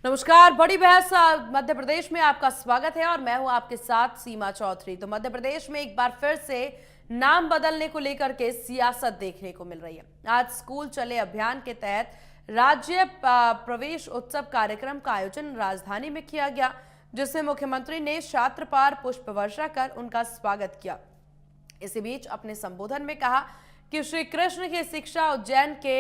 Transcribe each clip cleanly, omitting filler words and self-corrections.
नमस्कार। बड़ी बहस मध्य प्रदेश में आपका स्वागत है और मैं हूं आपके साथ सीमा चौधरी। तो मध्य प्रदेश में एक बार फिर से नाम बदलने को लेकर के सियासत देखने को मिल रही है। आज स्कूल चले अभियान के तहत राज्य प्रवेश उत्सव कार्यक्रम का आयोजन राजधानी में किया गया, जिसमें मुख्यमंत्री ने छात्र पर पुष्प वर्षा कर उनका स्वागत किया। इसी बीच अपने संबोधन में कहा कि श्री कृष्ण की शिक्षा उज्जैन के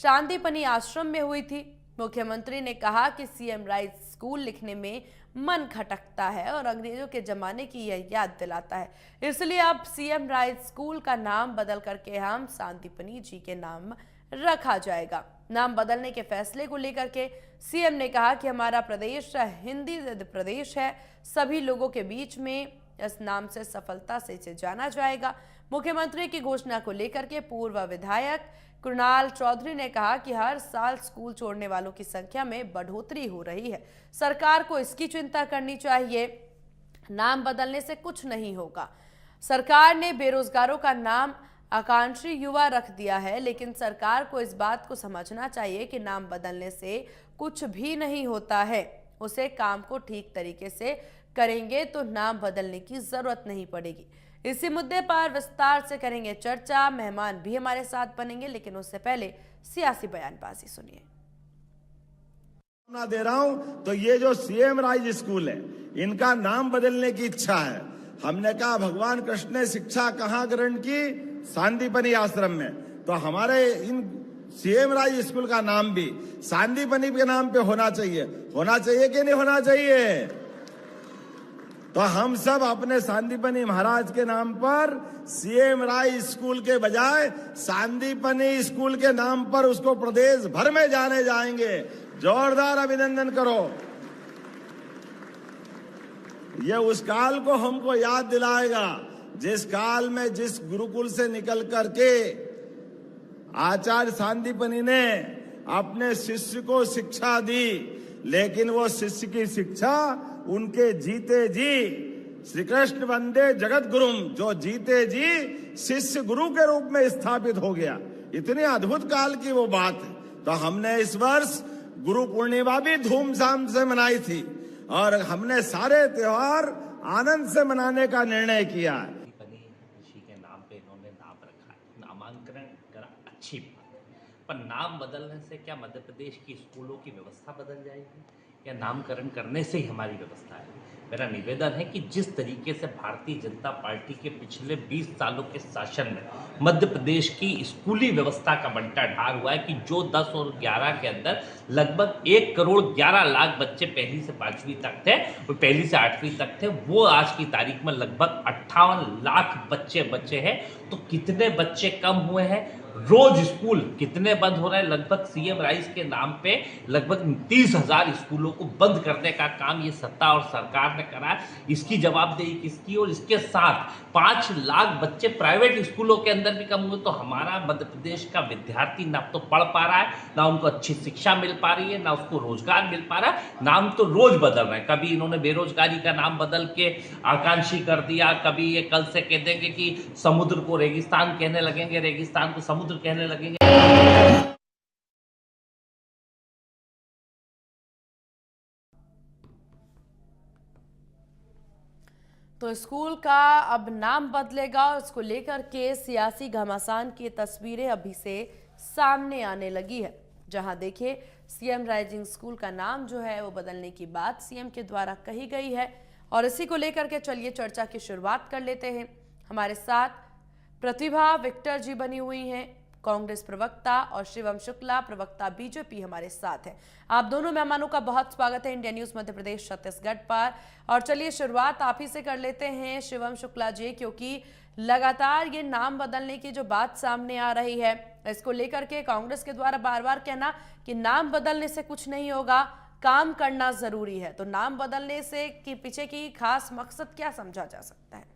शांतिपनी आश्रम में हुई थी। मुख्यमंत्री ने कहा कि सीएम राइज स्कूल लिखने में मन खटकता है और अंग्रेजों के जमाने की यह याद दिलाता है, इसलिए अब सीएम राइज स्कूल का नाम बदल करके हम शांतिपनी जी के नाम रखा जाएगा। नाम बदलने के फैसले को लेकर के सीएम ने कहा कि हमारा प्रदेश हिंदी प्रदेश है, सभी लोगों के बीच में इस नाम से सफलता से इसे जाना जाएगा। मुख्यमंत्री की घोषणा को लेकर के पूर्व विधायक कृणाल चौधरी ने कहा कि हर साल स्कूल छोड़ने वालों की संख्या में बढ़ोतरी हो रही है, सरकार को इसकी चिंता करनी चाहिए। नाम बदलने से कुछ नहीं होगा। सरकार ने बेरोजगारों का नाम आकांक्षी युवा रख दिया है, लेकिन सरकार को इस बात को समझना चाहिए कि नाम बदलने से कुछ भी नहीं होता है। उसे काम को ठीक तरीके से करेंगे तो नाम बदलने की जरूरत नहीं पड़ेगी। इसी मुद्दे पर विस्तार से करेंगे चर्चा। मेहमान भी हमारे साथ बनेंगे, लेकिन उससे पहले सियासी बयानबाजी सुनिए। दे रहा हूं तो ये जो सीएम राइज स्कूल है, इनका नाम बदलने की इच्छा है। हमने कहा भगवान कृष्ण ने शिक्षा कहां ग्रहण की? शांतिपनी आश्रम में। तो हमारे इन सीएम राइज स्कूल का नाम भी शांतिपनी के नाम पे होना चाहिए कि नहीं होना चाहिए? तो हम सब अपने शांतिपनी महाराज के नाम पर सीएम राइज स्कूल के बजाय शांतिपनी स्कूल के नाम पर उसको प्रदेश भर में जाने जाएंगे। जोरदार अभिनंदन करो। यह उस काल को हमको याद दिलाएगा जिस काल में जिस गुरुकुल से निकल करके आचार्य शांतिपनी ने अपने शिष्य को शिक्षा दी, लेकिन वो शिष्य की शिक्षा उनके जीते जी श्री कृष्ण वंदे जगत गुरुम, जो जीते जी शिष्य गुरु के रूप में स्थापित हो गया। इतने अद्भुत काल की वो बात है। तो हमने इस वर्ष गुरु पूर्णिमा भी धूमधाम से मनाई थी और हमने सारे त्योहार आनंद से मनाने का निर्णय किया है। ऋषि के नाम पे इन्होंने नाम रखा है, नामांकन करा, अच्छी बात है। पर नाम बदलने से क्या मध्य प्रदेश की स्कूलों की व्यवस्था बदल जाएगी या नामकरण करने से ही हमारी व्यवस्था है? मेरा निवेदन है कि जिस तरीके से भारतीय जनता पार्टी के पिछले 20 सालों के शासन में मध्य प्रदेश की स्कूली व्यवस्था का बंटा ढार हुआ है कि जो 10 और 11 के अंदर लगभग 1 करोड़ 11 लाख बच्चे पहली से 5वीं तक थे और पहली से 8वीं तक थे, वो आज की तारीख में लगभग 58 लाख बच्चे हैं। तो कितने बच्चे कम हुए हैं? रोज स्कूल कितने बंद हो रहे हैं? लगभग सीएम राइज के नाम पे लगभग 30,000 स्कूलों को बंद करने का काम ये सत्ता और सरकार ने करा। इसकी जवाबदेही किसकी? और इसके साथ 5 लाख बच्चे प्राइवेट स्कूलों के अंदर भी कम हुए। तो हमारा मध्य प्रदेश का विद्यार्थी ना तो पढ़ पा रहा है, ना उनको अच्छी शिक्षा मिल पा रही है, ना उसको रोजगार मिल पा रहा है। नाम तो रोज बदल रहे हैं। कभी इन्होंने बेरोजगारी का नाम बदल के आकांक्षी कर दिया, कभी ये कल से कह देंगे कि समुद्र को रेगिस्तान कहने लगेंगे, रेगिस्तान को समुद्र कहने लगेंगे। तो स्कूल का अब नाम बदलेगा और इसको लेकर के सियासी घमासान की तस्वीरें अभी से सामने आने लगी है। जहां देखिए सीएम राइजिंग स्कूल का नाम जो है वो बदलने की बात सीएम के द्वारा कही गई है और इसी को लेकर के चलिए चर्चा की शुरुआत कर लेते हैं। हमारे साथ प्रतिभा विक्टर जी बनी हुई हैं, कांग्रेस प्रवक्ता, और शिवम शुक्ला प्रवक्ता बीजेपी हमारे साथ हैं। आप दोनों मेहमानों का बहुत स्वागत है इंडिया न्यूज मध्य प्रदेश छत्तीसगढ़ पर। और चलिए शुरुआत आप ही से कर लेते हैं शिवम शुक्ला जी, क्योंकि लगातार ये नाम बदलने की जो बात सामने आ रही है, इसको लेकर के कांग्रेस के द्वारा बार बार कहना कि नाम बदलने से कुछ नहीं होगा, काम करना जरूरी है। तो नाम बदलने से कि पीछे की खास मकसद क्या समझा जा सकता है?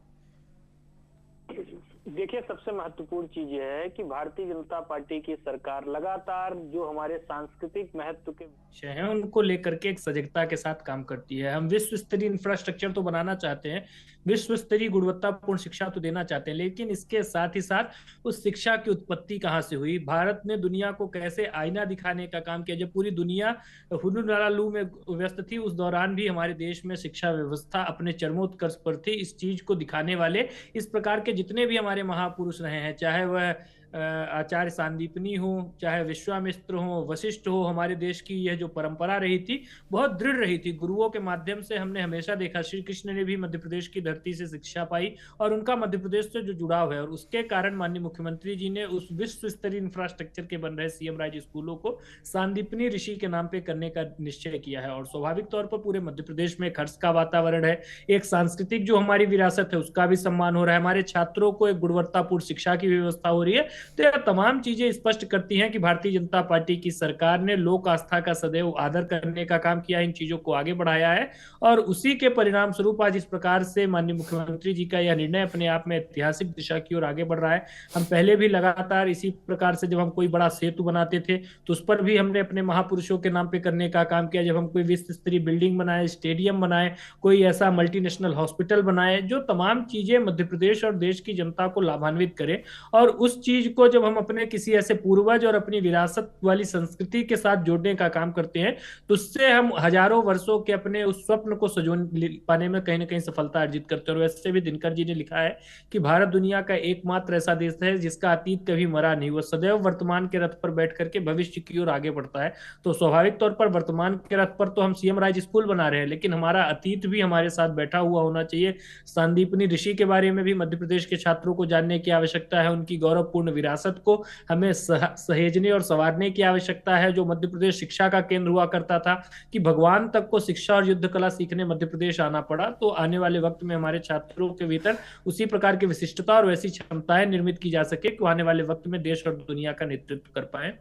देखिए, सबसे महत्वपूर्ण चीज यह है कि भारतीय जनता पार्टी की सरकार लगातार जो हमारे सांस्कृतिक महत्व के विषय हैं उनको लेकर के एक सजगता के साथ काम करती है। हम विश्व स्तरीय इंफ्रास्ट्रक्चर तो बनाना चाहते हैं, विश्व स्तरीय गुणवत्तापूर्ण शिक्षा तो देना चाहते हैं, लेकिन इसके साथ ही साथ उस शिक्षा की उत्पत्ति कहाँ से हुई, भारत ने दुनिया को कैसे आईना दिखाने का काम किया। जब पूरी दुनिया हुलूलू में व्यस्त थी, उस दौरान भी हमारे देश में शिक्षा व्यवस्था अपने चरमोत्कर्ष पर थी। इस चीज को दिखाने वाले इस प्रकार के जितने भी हमारे महापुरुष रहे हैं, चाहे वह आचार्य सांदीपनी हो, चाहे विश्वामित्र हो, वशिष्ठ हो, हमारे देश की यह जो परंपरा रही थी बहुत दृढ़ रही थी। गुरुओं के माध्यम से हमने हमेशा देखा, श्री कृष्ण ने भी मध्य प्रदेश की धरती से शिक्षा पाई और उनका मध्य प्रदेश से जो जुड़ाव है, और उसके कारण माननीय मुख्यमंत्री जी ने उस विश्व स्तरीय इंफ्रास्ट्रक्चर के बन रहे सीएम राज स्कूलों को सांदीपनी ऋषि के नाम पे करने का निश्चय किया है। और स्वाभाविक तौर पर पूरे मध्य प्रदेश में हर्ष का वातावरण है, एक सांस्कृतिक जो हमारी विरासत है उसका भी सम्मान हो रहा है, हमारे छात्रों को एक गुणवत्तापूर्ण शिक्षा की व्यवस्था हो रही है। तो यह तमाम चीजें स्पष्ट करती हैं कि भारतीय जनता पार्टी की सरकार ने लोक आस्था का सदैव आदर करने का काम किया, इन चीजों को आगे बढ़ाया है, और उसी के परिणाम स्वरूप आज इस प्रकार से माननीय मुख्यमंत्री जी का यह निर्णय अपने आप में ऐतिहासिक दिशा की ओर आगे बढ़ रहा है। हम पहले भी लगातार इसी प्रकार से जब हम कोई बड़ा सेतु बनाते थे तो उस पर भी हमने अपने महापुरुषों के नाम पे करने का काम किया। जब हम कोई विश्व स्तरीय बिल्डिंग बनाए, स्टेडियम बनाए, कोई ऐसा मल्टीनेशनल हॉस्पिटल बनाए, जो तमाम चीजें मध्य प्रदेश और देश की जनता को लाभान्वित करे, और उस चीज को जब हम अपने किसी ऐसे पूर्वज और अपनी विरासत वाली संस्कृति के साथ जोड़ने का काम करते हैं, तो उससे हम हजारों वर्षों के अपने उस स्वप्न को सजोन पाने में कहीं ना कहीं सफलता अर्जित करते हैं। और वैसे भी दिनकर जी ने लिखा है कि भारत दुनिया का एकमात्र ऐसा देश है जिसका अतीत कभी मरा नहीं, वो सदैव वर्तमान के रथ पर बैठ करके भविष्य की ओर आगे बढ़ता है। तो स्वाभाविक तौर पर वर्तमान के रथ पर तो हम सीएम राज स्कूल बना रहे हैं, लेकिन हमारा अतीत भी हमारे साथ बैठा हुआ होना चाहिए। सांदीपनी ऋषि के बारे में भी मध्य प्रदेश के छात्रों को जानने की आवश्यकता है, उनकी गौरवपूर्ण विरासत को हमें सहेजने और संवारने की आवश्यकता है। जो मध्य प्रदेश शिक्षा का केंद्र हुआ करता था कि भगवान तक को शिक्षा और युद्ध कला सीखने मध्य प्रदेश आना पड़ा, तो आने वाले वक्त में हमारे छात्रों के भीतर उसी प्रकार की विशिष्टता और वैसी क्षमताएं निर्मित की जा सके कि आने वाले वक्त में देश और दुनिया का नेतृत्व कर पाए।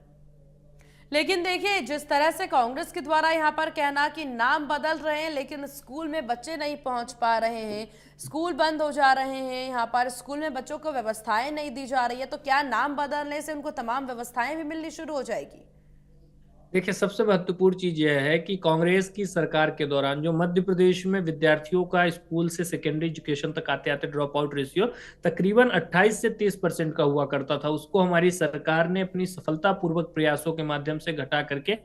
लेकिन देखिए, जिस तरह से कांग्रेस के द्वारा यहाँ पर कहना कि नाम बदल रहे हैं लेकिन स्कूल में बच्चे नहीं पहुंच पा रहे हैं, स्कूल बंद हो जा रहे हैं, यहाँ पर स्कूल में बच्चों को व्यवस्थाएं नहीं दी जा रही है, तो क्या नाम बदलने से उनको तमाम व्यवस्थाएं भी मिलनी शुरू हो जाएगी? देखिए, सबसे महत्वपूर्ण चीज यह है कि कांग्रेस की सरकार के दौरान जो मध्य प्रदेश में विद्यार्थियों का स्कूल से सेकेंडरी एजुकेशन तक आते आते ड्रॉप आउट रेशियो तकरीबन 28 से 30% का हुआ करता था, उसको हमारी सरकार ने अपनी सफलतापूर्वक प्रयासों के माध्यम से घटा करके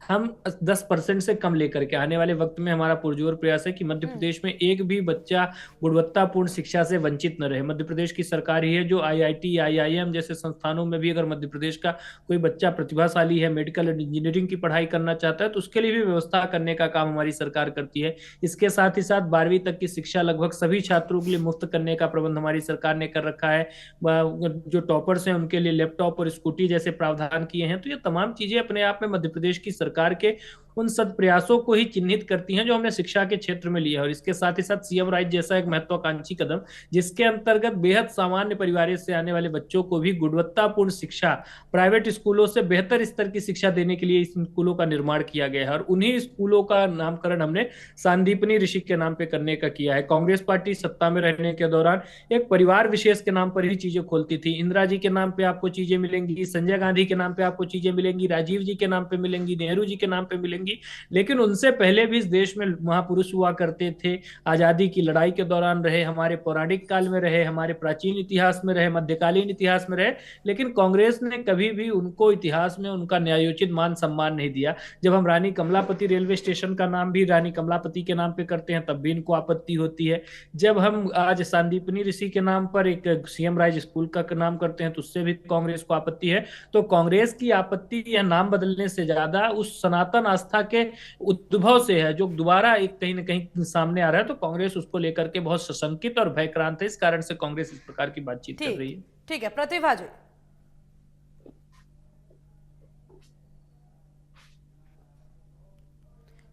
हम 10% से कम लेकर के आने वाले वक्त में हमारा पुरजोर प्रयास है कि मध्य प्रदेश में एक भी बच्चा गुणवत्तापूर्ण शिक्षा से वंचित न रहे। मध्य प्रदेश की सरकार ही है जो IIT, IIM जैसे संस्थानों में भी अगर मध्य प्रदेश का कोई बच्चा प्रतिभाशाली है, मेडिकल एंड इंजीनियरिंग की पढ़ाई करना चाहता है, तो उसके लिए भी व्यवस्था करने का काम हमारी सरकार करती है। इसके साथ ही साथ 12वीं तक की शिक्षा लगभग सभी छात्रों के लिए मुफ्त करने का प्रबंध हमारी सरकार ने कर रखा है। जो टॉपर्स हैं उनके लिए लैपटॉप और स्कूटी जैसे प्रावधान किए हैं। तो ये तमाम चीजें अपने आप में मध्य प्रदेश की सरकार के उन सद प्रयासों को ही चिन्हित करती हैं जो हमने शिक्षा के क्षेत्र में लिया है। और इसके साथ ही साथ सीएम राइज जैसा एक महत्वाकांक्षी कदम, जिसके अंतर्गत बेहद सामान्य परिवारों से आने वाले बच्चों को भी गुणवत्तापूर्ण शिक्षा प्राइवेट स्कूलों से बेहतर स्तर की शिक्षा देने के लिए इस स्कूलों का निर्माण किया गया है, और उन्हीं स्कूलों का नामकरण हमने सांदीपनी ऋषि के नाम पे करने का किया है। कांग्रेस पार्टी सत्ता में रहने के दौरान एक परिवार विशेष के नाम पर ही चीजें खोलती थी। इंदिरा जी के नाम पे आपको चीजें मिलेंगी, संजय गांधी के नाम पे आपको चीजें मिलेंगी, राजीव जी के नाम पे मिलेंगी, नेहरू जी के नाम पे मिलेंगी। लेकिन उनसे पहले भी इस देश में महापुरुष हुआ करते थे। आजादी की लड़ाई के दौरान रहे, हमारे पौराणिक काल में रहे, हमारे प्राचीन इतिहास में रहे, मध्यकालीन इतिहास में रहे, लेकिन कांग्रेस ने कभी भी उनको इतिहास में उनका न्यायोचित मान सम्मान नहीं दिया। जब हम रानी कमलापति रेलवे स्टेशन का नाम भी रानी कमलापति के नाम पे करते हैं तब भी इनको आपत्ति होती है। जब हम आज सांदीपनी ऋषि के नाम पर एक सीएम राइज स्कूल का नाम करते हैं तो उससे भी कांग्रेस को आपत्ति है। तो कांग्रेस की आपत्ति यह नाम बदलने से ज्यादा उस सनातन आस्था के उद्भव से है जो दोबारा एक कहीं ना कहीं सामने आ रहा है। तो कांग्रेस उसको लेकर के बहुत सशंकित और भयक्रांत है, इस कारण से कांग्रेस इस प्रकार की बातचीत कर रही है। ठीक है, प्रतिभा जी।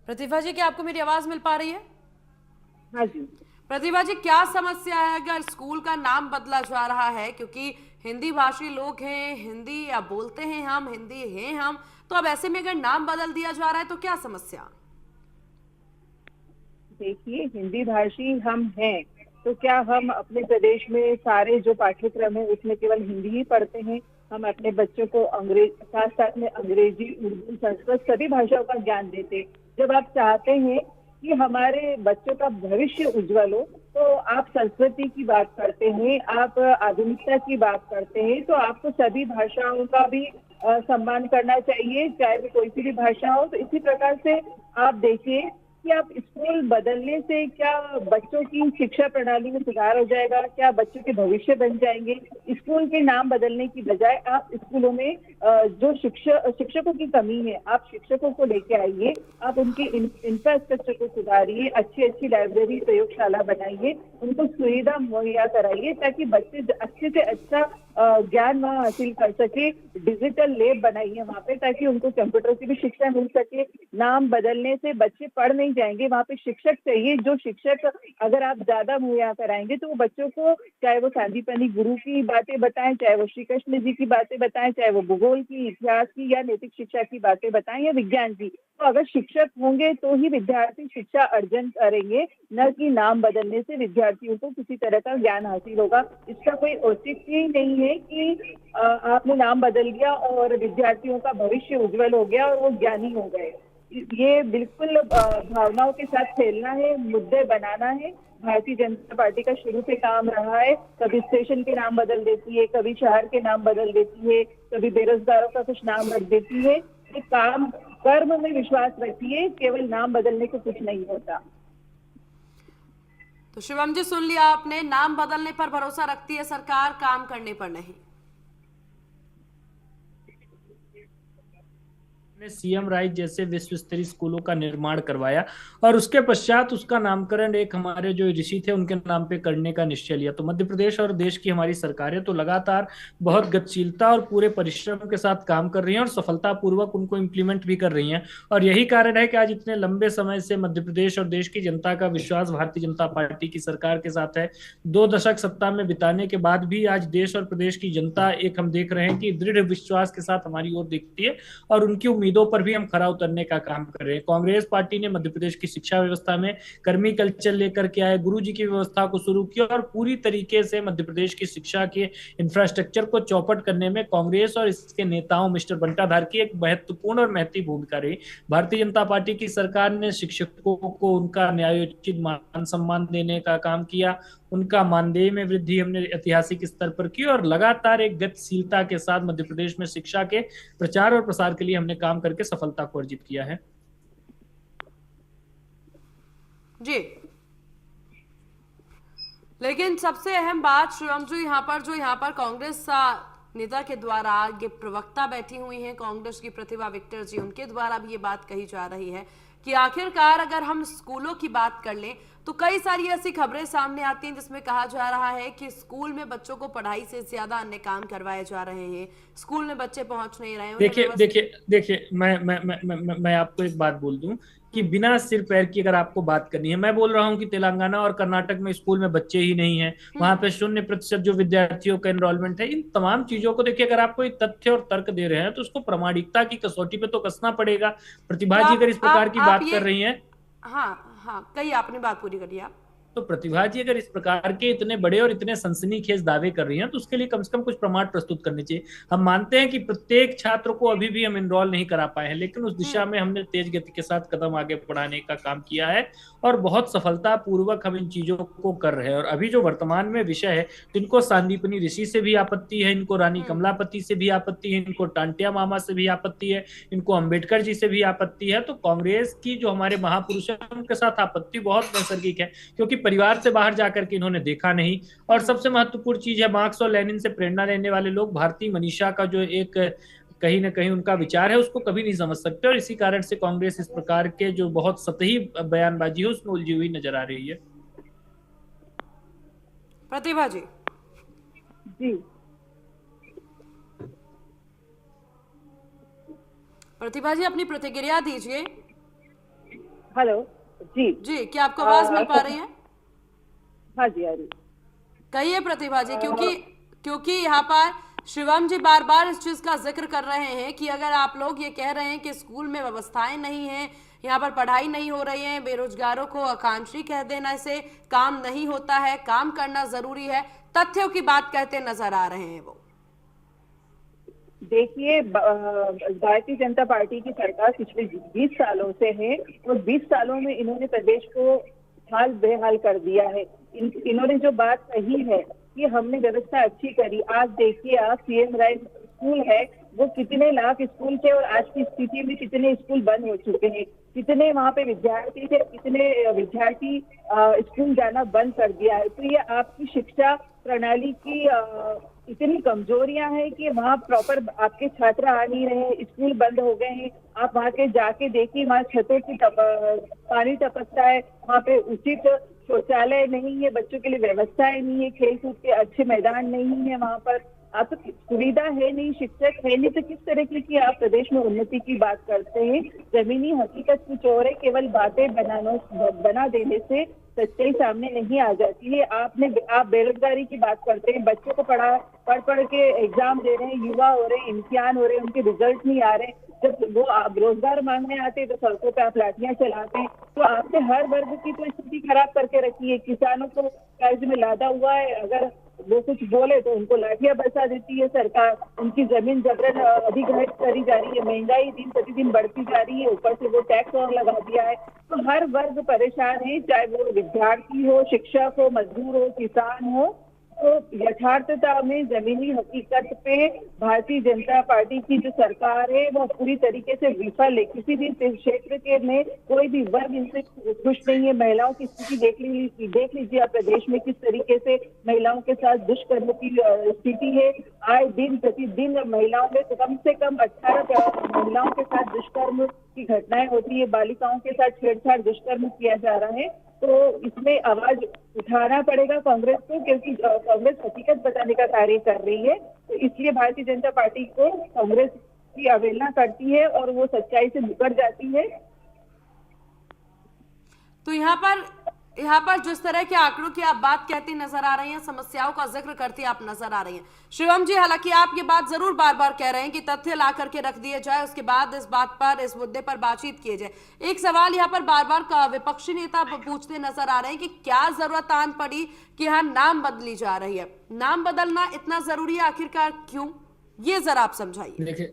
प्रतिभा जी, क्या आपको मेरी आवाज मिल पा रही है? हाँ जी। प्रतिभा जी, क्या समस्या है अगर स्कूल का नाम बदला जा रहा है? क्योंकि हिंदी भाषी लोग हैं, हिंदी या बोलते हैं हम, हिंदी हैं हम, तो अब ऐसे में अगर नाम बदल दिया जा रहा है तो क्या समस्या? देखिए, हिंदी भाषी हम हैं, तो क्या हम अपने प्रदेश में सारे जो पाठ्यक्रम है उसमें केवल हिंदी ही पढ़ते हैं? हम अपने बच्चों को साथ साथ में अंग्रेजी, उर्दू, संस्कृत सभी भाषाओं का ज्ञान देते हैं। जब आप चाहते हैं कि हमारे बच्चों का भविष्य उज्जवल हो, तो आप संस्कृति की बात करते हैं, आप आधुनिकता की बात करते हैं, तो आपको सभी भाषाओं का भी सम्मान करना चाहिए, चाहे वो कोई सी भी भाषा हो। तो इसी प्रकार से आप देखिए कि आप स्कूल बदलने से क्या बच्चों की शिक्षा प्रणाली में सुधार हो जाएगा, क्या बच्चों के भविष्य बन जाएंगे? स्कूल के नाम बदलने की बजाय आप स्कूलों में जो शिक्षकों की कमी है, आप शिक्षकों को लेके आइए, आप उनके इंफ्रास्ट्रक्चर को सुधारिए, अच्छी अच्छी लाइब्रेरी, प्रयोगशाला बनाइए, उनको सुविधा मुहैया कराइए ताकि बच्चे अच्छे से अच्छा ज्ञान वहाँ हासिल कर सके। डिजिटल लैब बनाइए वहाँ पे ताकि उनको कंप्यूटर की भी शिक्षा मिल सके। नाम बदलने से बच्चे पढ़ नहीं जाएंगे, वहाँ पे शिक्षक चाहिए। जो शिक्षक अगर आप ज्यादा मुहैया कराएंगे तो वो बच्चों को, चाहे वो सांदीपनि गुरु की बातें बताएं, चाहे वो श्री कृष्ण जी की बातें बताएं, चाहे वो भूगोल की, इतिहास की या नैतिक शिक्षा की बातें बताएं या विज्ञान की, तो अगर शिक्षक होंगे तो ही विद्यार्थी शिक्षा अर्जन करेंगे, न कि नाम बदलने से विद्यार्थियों को किसी तरह का ज्ञान हासिल होगा। इसका कोई औचित्य ही नहीं है कि आपने नाम बदल दिया और विद्यार्थियों का भविष्य उज्जवल हो गया और वो ज्ञानी हो गए। ये बिल्कुल भावनाओं के साथ खेलना है, मुद्दे बनाना है। भारतीय जनता पार्टी का शुरू से काम रहा है, कभी स्टेशन के नाम बदल देती है, कभी शहर के नाम बदल देती है, कभी बेरोजगारों का कुछ नाम रख देती है। ये काम कर्म में विश्वास रखती है, केवल नाम बदलने से कुछ नहीं होता। तो शिवम जी, सुन लिया आपने, नाम बदलने पर भरोसा रखती है सरकार, काम करने पर नहीं। सीएम राइज जैसे विश्व स्तरीय स्कूलों का निर्माण करवाया और उसके पश्चात उसका नामकरण एक हमारे जो ऋषि थे उनके नाम पे करने का निश्चय लिया। तो मध्य प्रदेश और देश की हमारी सरकारें तो लगातार बहुत गतिशीलता और पूरे परिश्रम के साथ काम कर रही हैं और सफलतापूर्वक उनको इम्प्लीमेंट भी कर रही हैं। और यही कारण है कि आज इतने लंबे समय से मध्य प्रदेश और देश की जनता का विश्वास भारतीय जनता पार्टी की सरकार के साथ है। 2 दशक सत्ता में बिताने के बाद भी आज देश और प्रदेश की जनता एक हम देख रहे हैं कि दृढ़ विश्वास के साथ हमारी ओर देखती है और उनकी उम्मीदों पर भी हम खरा उतरने का काम कर रहे हैं। कांग्रेस पार्टी ने मध्य प्रदेश की शिक्षा व्यवस्था में कर्मी कल्चर लेकर के आए, गुरुजी की व्यवस्था को शुरू किया और पूरी तरीके से मध्य प्रदेश की शिक्षा के इंफ्रास्ट्रक्चर को चौपट करने में कांग्रेस और इसके नेताओं मिस्टर बंटाधार की एक महत्वपूर्ण और महती भूमिका रही। भारतीय जनता पार्टी की सरकार ने शिक्षकों को उनका न्यायोचित मान सम्मान देने का काम किया, उनका मानदेय में वृद्धि हमने ऐतिहासिक स्तर पर की और लगातार एक गतिशीलता के साथ मध्य प्रदेश में शिक्षा के प्रचार और प्रसार के लिए हमने काम करके सफलता को अर्जित किया है। जी, लेकिन सबसे अहम बात शिवम जी, यहाँ पर कांग्रेस नेता के द्वारा, ये प्रवक्ता बैठी हुई हैं कांग्रेस की प्रतिभा विक्टर जी, उनके द्वारा भी ये बात कही जा रही है कि आखिरकार अगर हम स्कूलों की बात कर लें तो कई सारी ऐसी खबरें सामने आती हैं जिसमें कहा जा रहा है कि स्कूल में बच्चों को पढ़ाई से ज्यादा अन्य काम करवाए जा रहे हैं, स्कूल में बच्चे पहुंच नहीं रहे हैं। देखिए मैं आपको एक बात बोल दूं कि बिना सिर पैर की अगर आपको बात करनी है, मैं बोल रहा हूं कि तेलंगाना और कर्नाटक में स्कूल में बच्चे ही नहीं हैं, वहां पे 0% जो विद्यार्थियों का एनरोलमेंट है। इन तमाम चीजों को देखिए, अगर आप कोई तथ्य और तर्क दे रहे हैं तो उसको प्रामाणिकता की कसौटी पे तो कसना पड़ेगा। प्रतिभा जी अगर इस प्रकार की बात कर रही है, हाँ, कही आपने बात पूरी करी आप। तो प्रतिभा जी अगर इस प्रकार के इतने बड़े और इतने सनसनीखेज दावे कर रही हैं तो उसके लिए कम से कम कुछ प्रमाण प्रस्तुत करने चाहिए। हम मानते हैं कि प्रत्येक छात्र को अभी भी हम एनरोल नहीं करा पाए हैं, लेकिन उस दिशा में हमने तेज गति के साथ कदम आगे बढ़ाने का काम किया है और बहुत सफलता पूर्वक हम इन चीजों को कर रहे हैं। और अभी जो वर्तमान में विषय है, तो इनको सांदीपनि ऋषि से भी आपत्ति है, इनको रानी कमलापति से भी आपत्ति है, इनको टांटिया मामा से भी आपत्ति है, इनको अंबेडकर जी से भी आपत्ति है। तो कांग्रेस की जो हमारे महापुरुष है उनके साथ आपत्ति बहुत नैसर्गिक है, क्योंकि परिवार से बाहर जाकर के इन्होंने देखा नहीं। और सबसे महत्वपूर्ण चीज है, मार्क्स और लेनिन से प्रेरणा लेने वाले लोग भारतीय मनीषा का जो एक कहीं ना कहीं उनका विचार है उसको कभी नहीं समझ सकते, और इसी कारण से कांग्रेस इस प्रकार के जो बहुत सतही बयानबाजी है उसमें उलझी हुई नजर आ रही है। प्रतिभा जी। जी, प्रतिभा जी, अपनी प्रतिक्रिया दीजिए। हेलो जी, क्या आपको आवाज मिल पा रही है? हाँ जी, आ रही। कहिए प्रतिभा जी, क्योंकि यहाँ पर शिवम जी बार बार इस चीज का जिक्र कर रहे हैं कि अगर आप लोग ये कह रहे हैं कि स्कूल में व्यवस्थाएं नहीं हैं यहाँ पर पढ़ाई नहीं हो रही है, बेरोजगारों को आकांक्षी कह देना से काम नहीं होता है, काम करना जरूरी है, तथ्यों की बात कहते नजर आ रहे हैं वो। देखिए, भारतीय जनता पार्टी की सरकार पिछले 20 सालों से है और 20 सालों में इन्होंने प्रदेश को हाल बेहाल कर दिया है। इन्होंने जो बात कही है कि हमने व्यवस्था अच्छी करी, आज देखिए आप सीएम राइज स्कूल है, वो कितने लाख स्कूल थे और आज की स्थिति में कितने स्कूल बंद हो चुके हैं, कितने वहाँ पे विद्यार्थी थे, कितने विद्यार्थी स्कूल जाना बंद कर दिया है। तो ये आपकी शिक्षा प्रणाली की इतनी कमजोरियां हैं कि वहाँ प्रॉपर आपके छात्र आ नहीं रहे, स्कूल बंद हो गए हैं। आप वहाँ के जाके देखिए, वहाँ छतों की पानी टपकता है, वहाँ पे उचित शौचालय नहीं है, बच्चों के लिए व्यवस्थाएं नहीं है, खेल कूद के अच्छे मैदान नहीं है, वहाँ पर आप तो सुविधा है नहीं, शिक्षक है नहीं, तो किस तरह की आप प्रदेश में उन्नति की बात करते हैं। जमीनी हकीकत कुछ और है, केवल बातें बना देने से सच्चाई सामने नहीं आ जाती है। आप बेरोजगारी की बात करते हैं, बच्चों को पढ़ के एग्जाम दे रहे हैं, युवा हो रहे हैं, इम्तिहान हो रहे हैं, उनके रिजल्ट नहीं आ रहे। जब वो आप रोजगार मांगने आते हैं तो सड़कों पे आप लाठियां चलाते हैं। तो आपने हर वर्ग की तो स्थिति खराब करके रखी है। किसानों को कर्ज में लादा हुआ है, अगर वो कुछ बोले तो उनको लाठियां बरसा देती है सरकार, उनकी जमीन जबरन अधिग्रहित करी जा रही है, महंगाई दिन प्रतिदिन बढ़ती जा रही है, ऊपर से वो टैक्स और लगा दिया है। तो हर वर्ग परेशान है, चाहे वो विद्यार्थी हो, शिक्षक हो, मजदूर हो, किसान हो। तो यथार्थता में जमीनी हकीकत पे भारतीय जनता पार्टी की जो सरकार है वो पूरी तरीके से विफल है। किसी भी क्षेत्र के में कोई भी वर्ग इनसे खुश नहीं है। महिलाओं की स्थिति देख लीजिए आप, प्रदेश में किस तरीके से महिलाओं के साथ दुष्कर्म की स्थिति है। आए दिन प्रतिदिन महिलाओं में कम से कम 18 महिलाओं के साथ दुष्कर्म की घटनाएं होती है, बालिकाओं के साथ छेड़छाड़ दुष्कर्म किया जा रहा है। तो इसमें आवाज उठाना पड़ेगा कांग्रेस को, क्योंकि कांग्रेस हकीकत बताने का कार्य कर रही है। तो इसलिए भारतीय जनता पार्टी को कांग्रेस की अवहेलना करती है और वो सच्चाई से मुकर जाती है। तो यहाँ पर जिस तरह के आंकड़ों की आप बात कहती नजर आ रही हैं, समस्याओं का जिक्र करती आप नजर आ रही हैं शिवम जी, हालांकि आप ये बात जरूर बार बार कह रहे हैं कि तथ्य ला करके रख दिए जाए, उसके बाद इस मुद्दे पर बातचीत किए जाए। एक सवाल यहाँ पर बार बार विपक्षी नेता पूछते नजर आ रहे हैं कि क्या जरूरत आन पड़ी कि यहाँ नाम बदली जा रही है, नाम बदलना इतना जरूरी है, आखिरकार क्यों, ये जरा आप समझाइए।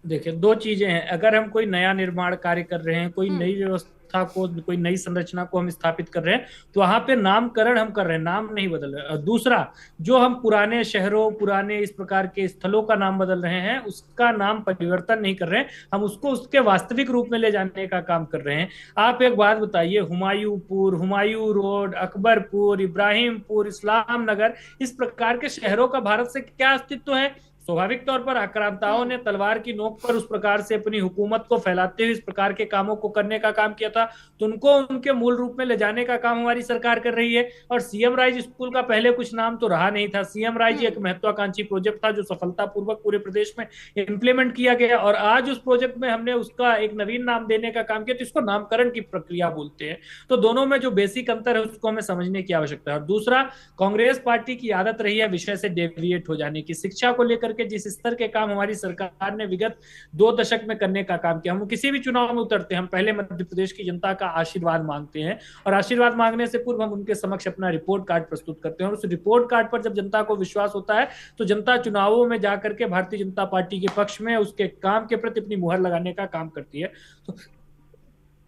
देखिए दो चीजें हैं। अगर हम कोई नया निर्माण कार्य कर रहे हैं, कोई नई व्यवस्था को, कोई नई संरचना को हम स्थापित कर रहे हैं, तो वहां पे नामकरण हम कर रहे हैं, नाम नहीं बदल रहे। और दूसरा, जो हम पुराने शहरों, पुराने इस प्रकार के स्थलों का नाम बदल रहे हैं, उसका नाम परिवर्तन नहीं कर रहे हैं, हम उसको उसके वास्तविक रूप में ले जाने का काम कर रहे हैं। आप एक बात बताइए, हुमायूंपुर, हुमायूं रोड, अकबरपुर, इब्राहिमपुर, इस्लाम नगर, इस प्रकार के शहरों का भारत से क्या अस्तित्व है? स्वाभाविक तौर पर आक्रांताओं ने तलवार की नोक पर उस प्रकार से अपनी हुकूमत को फैलाते हुए इस प्रकार के कामों को करने का काम किया था, तो उनको उनके मूल रूप में ले जाने का काम हमारी सरकार कर रही है। और सीएम राइज स्कूल का पहले कुछ नाम तो रहा नहीं था। सीएम राइज एक महत्वाकांक्षी प्रोजेक्ट था जो सफलतापूर्वक पूरे प्रदेश में इंप्लीमेंट किया गया, और आज उस प्रोजेक्ट में हमने उसका एक नवीन नाम देने का काम किया, तो इसको नामकरण की प्रक्रिया बोलते हैं। तो दोनों में जो बेसिक अंतर है उसको हमें समझने की आवश्यकता है। और दूसरा, कांग्रेस पार्टी की आदत रही है विषय से डेविएट हो जाने की। शिक्षा को लेकर के जिस स्तर के काम हमारी सरकार ने विगत 2 दशक में करने का काम किया, हम किसी भी चुनाव में उतरते हैं, हम पहले मध्य प्रदेश की जनता का आशीर्वाद मांगते हैं, और आशीर्वाद मांगने से पूर्व हम उनके समक्ष अपना रिपोर्ट कार्ड प्रस्तुत करते हैं। और उस रिपोर्ट कार्ड पर जब जनता को विश्वास होता है तो जनता चुनावों में जाकर के भारतीय जनता पार्टी के पक्ष में उसके काम के प्रति अपनी मुहर लगाने का काम करती है। तो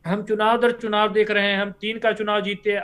हम चुनाव दर चुनाव देख रहे हैं, हम 3 का चुनाव जीते,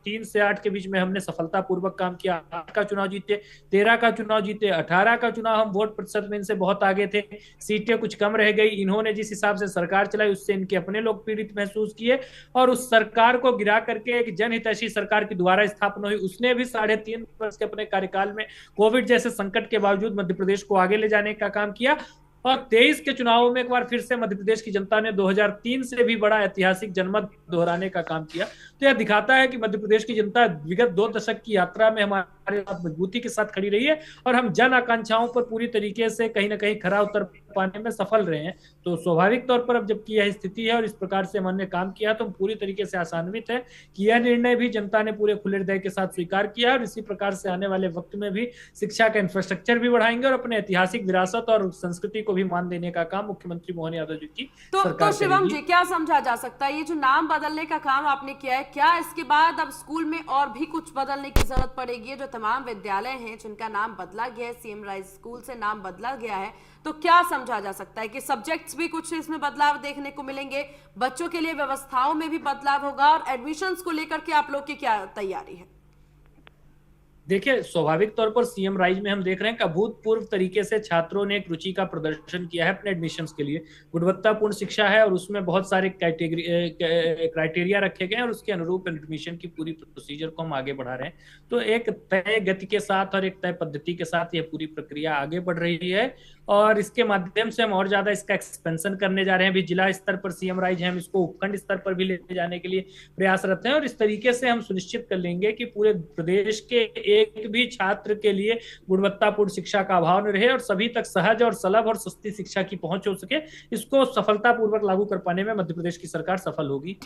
3 से 8 के बीच में हमने सफलतापूर्वक काम किया, 8 का चुनाव जीते, 13 का चुनाव जीते, 18 का चुनाव हम वोट प्रतिशत में इनसे बहुत आगे थे, सीटें कुछ कम रह गई। इन्होंने जिस हिसाब से सरकार चलाई उससे इनके अपने लोग पीड़ित महसूस किए, और उस सरकार को गिरा करके एक जनहितैषी सरकार की दोबारा स्थापना हुई। उसने भी 3.5 वर्ष के अपने कार्यकाल में कोविड जैसे संकट के बावजूद मध्य प्रदेश को आगे ले जाने का काम किया। और 23 के चुनावों में एक बार फिर से मध्य प्रदेश की जनता ने 2003 से भी बड़ा ऐतिहासिक जनमत दोहराने का काम किया। तो यह दिखाता है कि मध्य प्रदेश की जनता विगत 2 दशक की यात्रा में हमारे हमारे साथ मजबूती के साथ खड़ी रही है और हम जन आकांक्षाओं पर पूरी तरीके से कहीं ना कहीं खरा उतर पाने में सफल रहे हैं। तो स्वाभाविक तौर पर अब जबकि यह स्थिति है और इस प्रकार से हमने काम किया तो हम पूरी तरीके से आशान्वित है कि यह निर्णय भी जनता ने पूरे खुले हृदय के साथ स्वीकार किया और इसी प्रकार से आने वाले वक्त में भी शिक्षा का इंफ्रास्ट्रक्चर भी बढ़ाएंगे और अपने ऐतिहासिक विरासत और संस्कृति को भी मान देने का काम मुख्यमंत्री मोहन यादव जी की तो शिवम जी, क्या समझा जा सकता है ये जो नाम बदलने का काम आपने किया है, क्या इसके बाद अब स्कूल में और भी कुछ बदलने की जरूरत पड़ेगी? जो तमाम विद्यालय हैं जिनका नाम बदला गया है, सीएम राइज स्कूल से नाम बदला गया है, तो क्या समझा जा सकता है कि सब्जेक्ट्स भी कुछ इसमें बदलाव देखने को मिलेंगे, बच्चों के लिए व्यवस्थाओं में भी बदलाव होगा, और एडमिशंस को लेकर के आप लोग की क्या तैयारी है? देखिए, स्वाभाविक तौर पर सीएम राइज में हम देख रहे हैं कि अभूतपूर्व तरीके से छात्रों ने एक रुचि का प्रदर्शन किया है अपने एडमिशंस के लिए। गुणवत्तापूर्ण शिक्षा है और उसमें बहुत सारे क्राइटेरिया रखे गए हैं और उसके अनुरूप एडमिशन की पूरी प्रोसीजर को हम आगे बढ़ा रहे हैं। तो एक तय गति के साथ और एक तय पद्धति के साथ यह पूरी प्रक्रिया आगे बढ़ रही है और इसके माध्यम से हम और ज्यादा इसका एक्सपेंशन करने जा रहे हैं। अभी जिला स्तर पर सीएम राइज है, हम इसको उपखंड स्तर पर भी ले जाने के लिए प्रयासरत हैं और इस तरीके से हम सुनिश्चित कर लेंगे कि पूरे प्रदेश के एक भी छात्र के लिए गुणवत्तापूर्ण शिक्षा का अभाव न रहे और सभी तक सहज और सुलभ और सस्ती शिक्षा की पहुंच हो सके। इसको सफलतापूर्वक लागू कर पाने में मध्य प्रदेश की सरकार सफल होगी।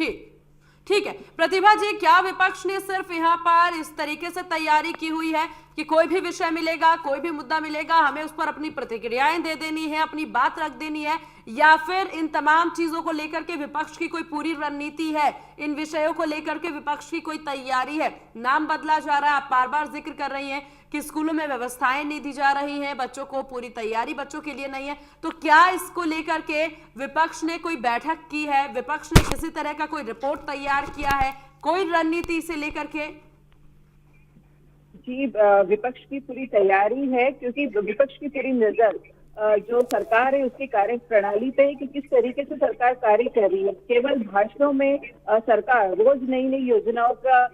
ठीक है प्रतिभा जी, क्या विपक्ष ने सिर्फ यहाँ पर इस तरीके से तैयारी की हुई है कि कोई भी विषय मिलेगा, कोई भी मुद्दा मिलेगा, हमें उस पर अपनी प्रतिक्रियाएं दे देनी है, अपनी बात रख देनी है, या फिर इन तमाम चीजों को लेकर के विपक्ष की कोई पूरी रणनीति है, इन विषयों को लेकर के विपक्ष की कोई तैयारी है? नाम बदला जा रहा है, आप बार बार जिक्र कर रही हैं कि स्कूलों में व्यवस्थाएं नहीं दी जा रही हैं, बच्चों को पूरी तैयारी बच्चों के लिए नहीं है, तो क्या इसको लेकर के विपक्ष ने कोई बैठक की है? विपक्ष ने किसी तरह का कोई रिपोर्ट तैयार किया है, कोई रणनीति से लेकर के? जी, विपक्ष की पूरी तैयारी है क्योंकि विपक्ष की पूरी नजर जो सरकार है उसकी कार्य प्रणाली पे है कि किस तरीके से सरकार कार्य कर रही है। केवल भाषणों में सरकार रोज नई नई योजनाओं का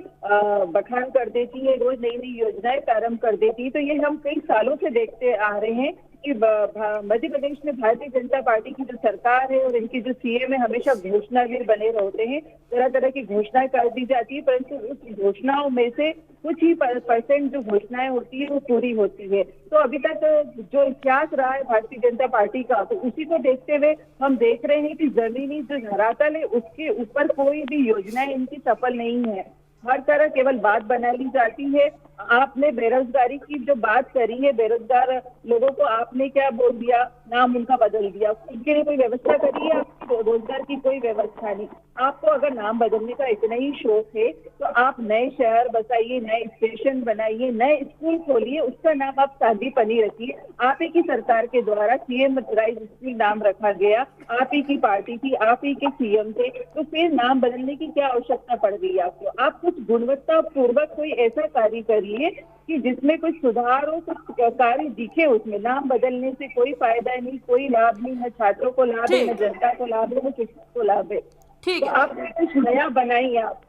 बखान कर देती है, रोज नई नई योजनाएं प्रारंभ कर देती है। तो ये हम कई सालों से देखते आ रहे हैं कि मध्य प्रदेश में भारतीय जनता पार्टी की जो सरकार है और इनकी जो सीएम है हमेशा घोषणावीर बने रहते हैं, तरह तरह की घोषणाएं कर दी जाती है, परंतु उस घोषणाओं में से कुछ ही परसेंट जो घोषणाएं होती है वो पूरी होती है। तो अभी तक जो इतिहास रहा है भारतीय जनता पार्टी का, तो उसी को देखते हुए हम देख रहे हैं कि जमीनी जो धरातल है उसके ऊपर कोई भी योजनाएं इनकी सफल नहीं है। हर तरह केवल बात बना ली जाती है। आपने बेरोजगारी की जो बात करी है, बेरोजगार लोगों को आपने क्या बोल दिया, नाम उनका बदल दिया, उनके लिए कोई व्यवस्था करी है? आपकी रोजगार की कोई व्यवस्था नहीं। आपको अगर नाम बदलने का इतना ही शौक है तो आप नए शहर बसाइए, नए स्टेशन बनाइए, नए स्कूल खोलिए, उसका नाम आप सांदीपनी रखिए। आप ही की सरकार के द्वारा सीएम राइज स्कूल नाम रखा गया, आप ही की पार्टी थी, आप ही के सीएम थे, तो फिर नाम बदलने की क्या आवश्यकता पड़ गई आपको? आप कुछ गुणवत्ता पूर्वक कोई ऐसा कार्य करिए कि जिसमें कुछ सुधार हो, कुछ कार्य दिखे उसमें। नाम बदलने से कोई फायदा नहीं, कोई लाभ नहीं, न छात्रों को लाभ है, न जनता को लाभ है, न किसी को लाभ है। ठीक है, तो आप कुछ नया बनाइए आप।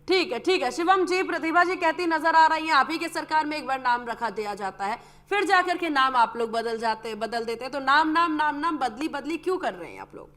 ठीक है शिवम जी, प्रतिभा जी कहती नजर आ रही हैं आप ही के सरकार में एक बार नाम रखा दिया जाता है, फिर जाकर के नाम आप लोग बदल देते हैं, तो नाम बदली क्यों कर रहे हैं आप लोग?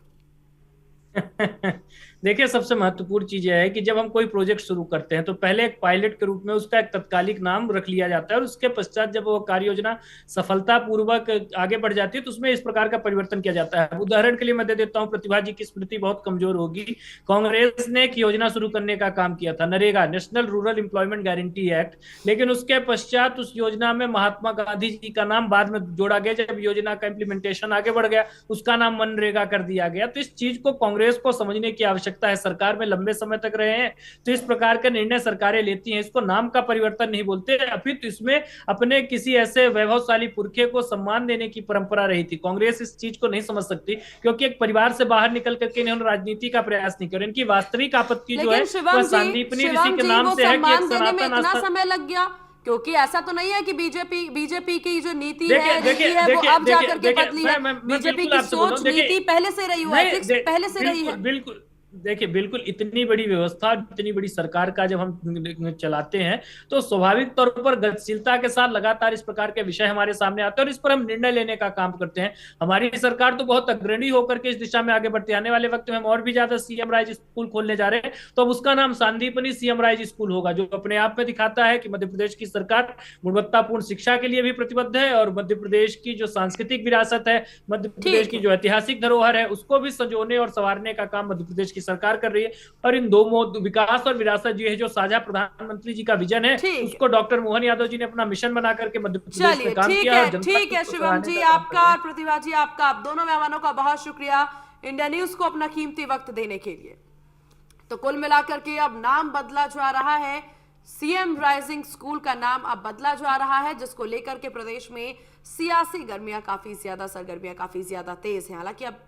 देखिए, सबसे महत्वपूर्ण चीज यह है कि जब हम कोई प्रोजेक्ट शुरू करते हैं तो पहले एक पायलट के रूप में उसका एक तत्कालिक नाम रख लिया जाता है और उसके पश्चात जब वो कार्य योजना सफलतापूर्वक आगे बढ़ जाती है तो उसमें इस प्रकार का परिवर्तन किया जाता है। उदाहरण के लिए मैं दे देता हूं, प्रतिभा जी की स्मृति बहुत कमजोर होगी। कांग्रेस ने एक योजना शुरू करने का काम किया था, NREGA, national rural employment guarantee act, लेकिन उसके पश्चात उस योजना में महात्मा गांधी जी का नाम बाद में जोड़ा गया। जब योजना का इम्प्लीमेंटेशन आगे बढ़ गया उसका नाम मनरेगा कर दिया गया। तो इस चीज को कांग्रेस को समझने की आवश्यकता है। सरकार में लंबे समय तक रहे हैं तो इस प्रकार के निर्णय सरकारें लेती हैं, इसको नाम का परिवर्तन नहीं बोलते। अभी तो इसमें अपने किसी ऐसे वैभवशाली पुरखे को सम्मान देने की परंपरा रही थी। कांग्रेस इस चीज को नहीं समझ सकती क्योंकि एक परिवार से बाहर निकल करके इन्होंने राजनीति का प्रयास नहीं किया। इनकी वास्तविक आपत्ति जो है वह सांदीपनी ऋषि के नाम से है कि एक सनातन समय लग गया, क्योंकि ऐसा तो नहीं है कि बीजेपी की जो नीति है वो अब जाकर के बदली है। बीजेपी की सोच नीति पहले से रही है, पहले से रही है। देखिए, बिल्कुल इतनी बड़ी व्यवस्था, इतनी बड़ी सरकार का जब हम चलाते हैं तो स्वाभाविक तौर पर गतिशीलता के साथ लगातार इस प्रकार के विषय हमारे सामने आते हैं और इस पर हम निर्णय लेने का काम करते हैं। हमारी सरकार तो बहुत अग्रणी होकर के इस दिशा में आगे बढ़ती है। आने वाले वक्त में हम और भी ज्यादा सीएम राइज स्कूल खोलने जा रहे हैं, तो अब उसका नाम सांदीपनी सीएम राइज स्कूल होगा, जो अपने आप में दिखाता है कि मध्य प्रदेश की सरकार गुणवत्तापूर्ण शिक्षा के लिए भी प्रतिबद्ध है और मध्य प्रदेश की जो सांस्कृतिक विरासत है, मध्य प्रदेश की जो ऐतिहासिक धरोहर है, उसको भी संजोने और संवारने का काम मध्य प्रदेश की सरकार कर रही है। और इन दो विकास और विरासत जी है, जो साझा प्रधानमंत्री जी का विजन है, उसको डॉक्टर मोहन यादव जी ने अपना मिशन बना करके मध्य प्रदेश में काम किया है। ठीक है शिवम जी, आपका और प्रतिभा जी, आपका आप दोनों मेहमानों का बहुत शुक्रिया इंडिया न्यूज को अपना कीमती वक्त देने के लिए। तो कुल मिलाकर के अब नाम बदला जा रहा है, सीएम राइजिंग स्कूल का नाम अब बदला जा रहा है, जिसको लेकर के प्रदेश में सियासी गर्मियां काफी ज्यादा, सरगर्मियां काफी ज्यादा तेज हैं। हालांकि अब